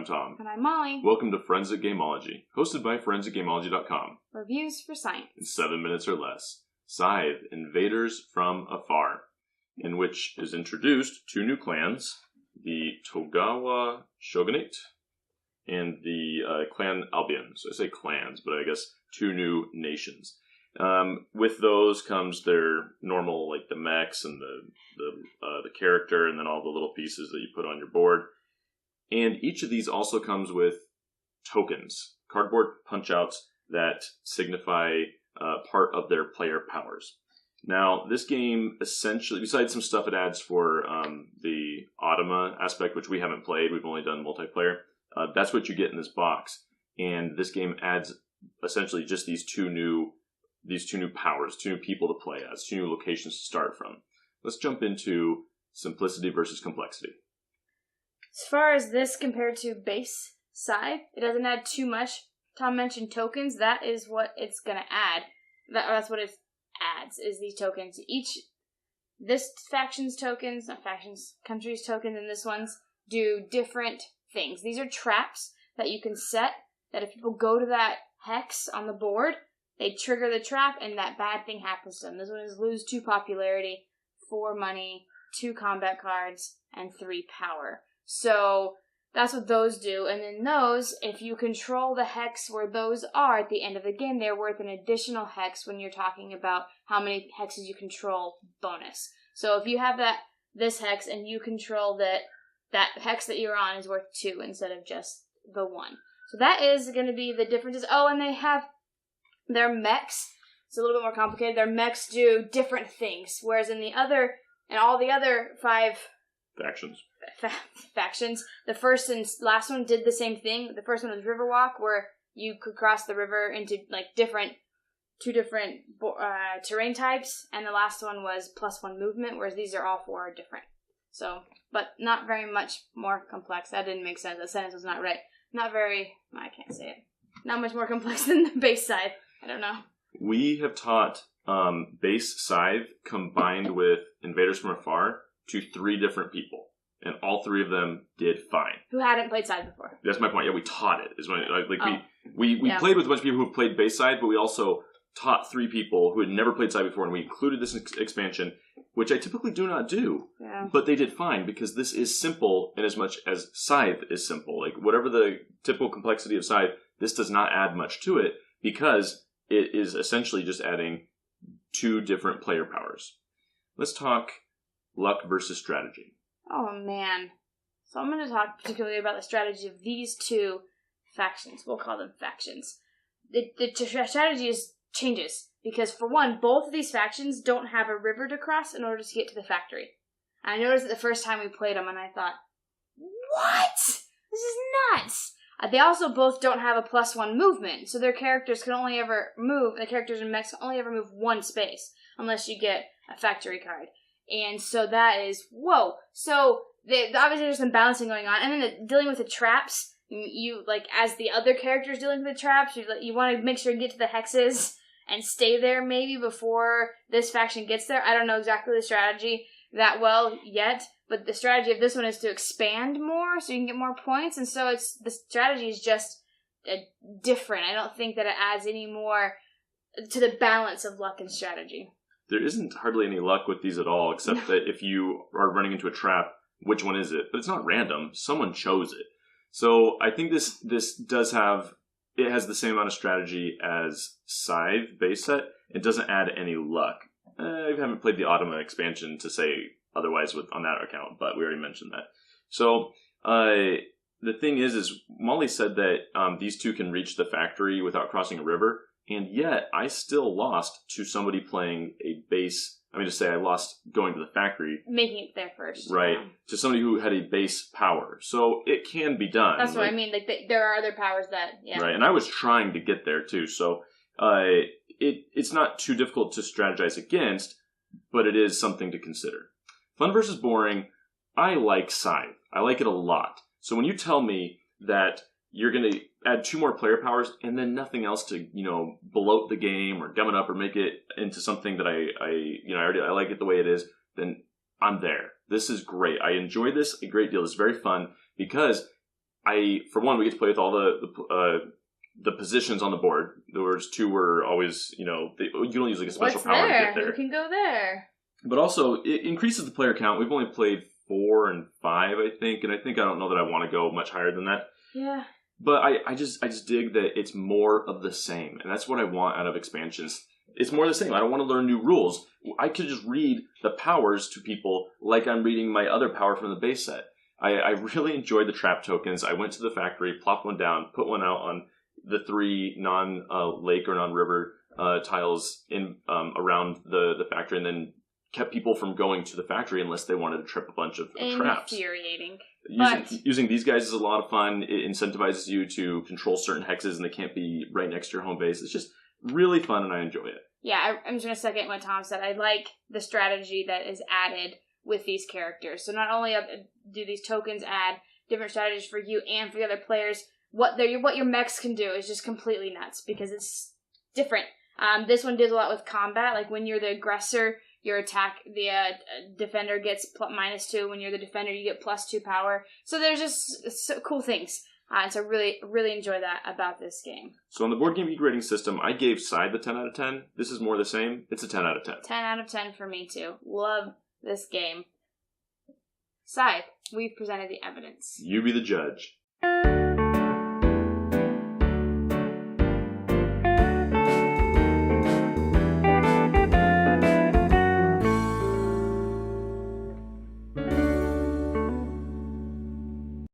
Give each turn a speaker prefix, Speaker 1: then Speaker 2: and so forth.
Speaker 1: Tom.
Speaker 2: And I'm Molly.
Speaker 1: Welcome to Friends at Gameology, hosted by FriendsAtGameology.com.
Speaker 2: Reviews for Scythe.
Speaker 1: In 7 minutes or less. Scythe, Invaders from Afar, in which is introduced 2 new clans, the Togawa Shogunate and the Clan Albion. So I say clans, but I guess 2 new nations. With those comes their normal, like the mechs and the character, and then all the little pieces that you put on your board. And each of these also comes with tokens, cardboard punch-outs that signify part of their player powers. Now, this game essentially, besides some stuff it adds for the Automa aspect, which we haven't played, we've only done multiplayer, that's what you get in this box. And this game adds essentially just these two new powers, 2 new people to play as, 2 new locations to start from. Let's jump into simplicity versus complexity.
Speaker 2: As far as this compared to base Scythe, it doesn't add too much. Tom mentioned tokens. That is what it's going to add. That's what it adds, is these tokens. This faction's tokens, not factions, country's tokens, and this one's do different things. These are traps that you can set, that if people go to that hex on the board, they trigger the trap, and that bad thing happens to them. This one is lose 2 popularity, 4 money, 2 combat cards, and 3 power. So that's what those do. And then those, if you control the hex where those are at the end of the game, they're worth an additional hex when you're talking about how many hexes you control bonus. So if you have this hex and you control that hex that you're on is worth 2 instead of just the 1. So that is going to be the differences. Oh, and they have their mechs. It's a little bit more complicated. Their mechs do different things, whereas in all the other 5 factions, the first and last one did the same thing. The first one was Riverwalk, where you could cross the river into like 2 different terrain types, and the last one was +1 movement, whereas these are all 4 different. So, but not very much more complex. That didn't make sense. That sentence was not right. I can't say it. Not much more complex than the base side. I don't know. We
Speaker 1: have taught base Scythe combined with Invaders from Afar to 3 different people. And all 3 of them did fine.
Speaker 2: Who hadn't played Scythe before.
Speaker 1: That's my point. Yeah, we taught it. We played with a bunch of people who've played base Scythe, but we also taught 3 people who had never played Scythe before, and we included this expansion, which I typically do not do. Yeah. But they did fine, because this is simple in as much as Scythe is simple. Like, whatever the typical complexity of Scythe, this does not add much to it, because it is essentially just adding 2 different player powers. Let's talk luck versus strategy.
Speaker 2: Oh, man. So I'm going to talk particularly about the strategy of these 2 factions. We'll call them factions. The strategy changes, because for one, both of these factions don't have a river to cross in order to get to the factory. And I noticed it the first time we played them, and I thought, what? This is nuts! They also both don't have a +1 movement, so their characters can only ever move, the characters in mechs can only ever move 1 space, unless you get a factory card. And so that is, whoa. So obviously there's some balancing going on. And then dealing with the traps, you like, as the other characters dealing with the traps, you want to make sure you get to the hexes and stay there maybe before this faction gets there. I don't know exactly the strategy that well yet, but the strategy of this one is to expand more so you can get more points. And so the strategy is just different. I don't think that it adds any more to the balance of luck and strategy.
Speaker 1: There isn't hardly any luck with these at all, except that if you are running into a trap, which one is it? But it's not random. Someone chose it. So I think this has the same amount of strategy as Scythe base set. It doesn't add any luck. I haven't played the Automa expansion to say otherwise on that account, but we already mentioned that. So the thing is Molly said that these 2 can reach the factory without crossing a river. And yet, I still lost to somebody playing a base. I lost going to the factory.
Speaker 2: Making it there first.
Speaker 1: Right. Yeah. To somebody who had a base power. So it can be done.
Speaker 2: That's what I mean. Like, there are other powers that, yeah.
Speaker 1: Right. And I was trying to get there, too. So it's not too difficult to strategize against, but it is something to consider. Fun versus boring. I like Scythe. I like it a lot. So when you tell me that you're going to add 2 more player powers and then nothing else to, bloat the game or gum it up or make it into something that I like it the way it is, then I'm there. This is great. I enjoy this a great deal. It's very fun because for one, we get to play with all the positions on the board. The words 2 were always, you don't use like a special power to get there.
Speaker 2: Who can go there?
Speaker 1: But also, it increases the player count. We've only played 4 and 5, I think, and I don't know that I want to go much higher than that.
Speaker 2: Yeah.
Speaker 1: But I just dig that it's more of the same, and that's what I want out of expansions. It's more of the same. I don't want to learn new rules. I could just read the powers to people like I'm reading my other power from the base set. I really enjoyed the trap tokens. I went to the factory, plopped one down, put one out on the 3 non-lake or non-river tiles in around the factory, and then kept people from going to the factory unless they wanted to trip a bunch of traps.
Speaker 2: Infuriating.
Speaker 1: Using these guys is a lot of fun. It incentivizes you to control certain hexes, and they can't be right next to your home base. It's just really fun, and I enjoy it.
Speaker 2: Yeah, I'm just going to second what Tom said. I like the strategy that is added with these characters. So not only do these tokens add different strategies for you and for the other players, what your mechs can do is just completely nuts because it's different. This one does a lot with combat. Like when you're the aggressor, your attack, the defender gets -2. When you're the defender, you get +2 power. So there's just cool things. And so really, really enjoy that about this game.
Speaker 1: So on the Board Game Geek rating system, I gave Scythe a 10 out of 10. This is more the same. It's a 10 out of 10.
Speaker 2: 10 out of 10 for me, too. Love this game. Scythe, we've presented the evidence.
Speaker 1: You be the judge.